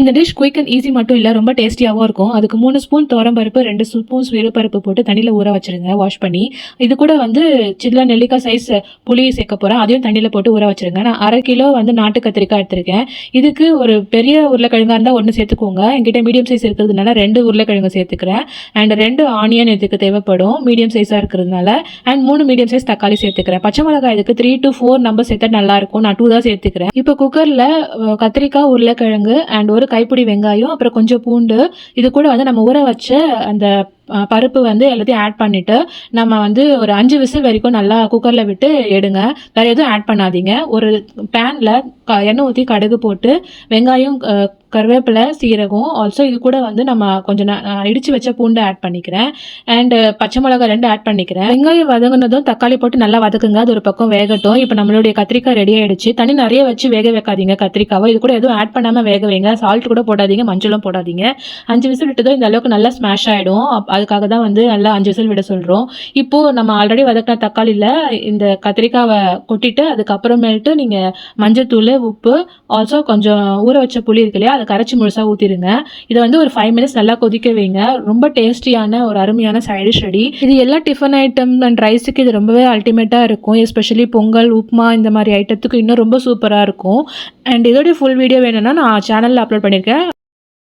இந்த dish quick and easy மட்டும் இல்லை, ரொம்ப டேஸ்டியாகவும் இருக்கும். அதுக்கு 3 ஸ்பூன் துவரம்பருப்பு, 2 ஸ்பூன் சிறுபருப்பு போட்டு தண்ணியில் ஊற வச்சிருங்க, வாஷ் பண்ணி. இது கூட வந்து சின்ன நெல்லிக்காய் சைஸ் புளி சேர்க்க போகிறேன், அதையும் தண்ணியில் போட்டு ஊற வச்சிருங்க. நான் 1/2 கிலோ வந்து நாட்டு கத்திரிக்காய் எடுத்திருக்கேன். இதுக்கு ஒரு பெரிய உருளைக்கிழங்கா இருந்தால் 1 சேர்த்துக்கோங்க. என்கிட்ட மீடியம் சைஸ் இருக்கிறதுனால 2 உருளைக்கிழங்கு சேர்த்துக்கிறேன். அண்ட் 2 ஆனியன் இதுக்கு தேவைப்படும், மீடியம் சைஸாக இருக்கிறதுனால. அண்ட் 3 மீடியம் சைஸ் தக்காளி சேர்த்துக்கிறேன். பச்சை மிளகாய் இதுக்கு 3 to 4 நம்பர் சேர்த்தா நல்லாயிருக்கும். நான் 2 தான் சேர்த்துக்கிறேன். இப்போ குக்கரில் கத்திரிக்காய், உருளைக்கிழங்கு அண்ட் ஒரு கைப்பிடி வெங்காயம், அப்புறம் கொஞ்சம் பூண்டு, இது கூட வந்து நம்ம ஊற வச்ச அந்த பருப்பு வந்து எல்லாத்தையும் ஆட் பண்ணிவிட்டு நம்ம வந்து ஒரு 5 விசில் வரைக்கும் நல்லா குக்கரில் விட்டு எடுங்க. வேறு எதுவும் ஆட் பண்ணாதீங்க. ஒரு பேனில் எண்ணெய் ஊற்றி கடுகு போட்டு வெங்காயம், கருவேப்பிலை, சீரகம், ஆல்சோ இது கூட வந்து நம்ம கொஞ்சம் இடித்து வச்ச பூண்டு ஆட் பண்ணிக்கிறேன். அண்டு பச்சை மிளகாய் 2 ஆட் பண்ணிக்கிறேன். வெங்காயம் வதங்கினதும் தக்காளி போட்டு நல்லா வதக்குங்க, அது ஒரு பக்கம் வேகட்டும். இப்போ நம்மளுடைய கத்திரிக்காய் ரெடி ஆகிடுச்சு. தண்ணி நிறைய வச்சு வேக வைக்காதீங்க கத்திரிக்காவை. இது கூட எதுவும் ஆட் பண்ணாமல் வேக வைங்க. சால்ட் கூட போடாதீங்க, மஞ்சளும் போடாதீங்க. 5 விசில் விட்டதும் இந்த அளவுக்கு நல்லா ஸ்மாஷ் ஆகிடும். அதுக்காக தான் வந்து நல்லா 5 விசில் விட சொல்கிறோம். இப்போது நம்ம ஆல்ரெடி வதக்கின தக்காளியில் இந்த கத்திரிக்காவை கொட்டிட்டு அதுக்கப்புறமேட்டு நீங்கள் மஞ்சத்தூள், உப்பு, ஆல்சோ கொஞ்சம் ஊற வச்ச புளி இருக்கு இல்லையா, அதை கரைச்சி முழுசாக ஊற்றிடுங்க. இதை வந்து ஒரு 5 மினிட்ஸ் நல்லா கொதிக்க வைங்க. ரொம்ப டேஸ்டியான ஒரு அருமையான சைட் டிஷ் ரெடி. இது எல்லா டிஃபன் ஐட்டம் அண்ட் ரைஸுக்கு இது ரொம்பவே அல்டிமேட்டாக இருக்கும். எஸ்பெஷலி பொங்கல், உப்புமா இந்த மாதிரி ஐட்டத்துக்கு இன்னும் ரொம்ப சூப்பராக இருக்கும். அண்ட் இதோடைய ஃபுல் வீடியோ வேணும்னா நான் சேனலில் அப்லோட் பண்ணியிருக்கேன்.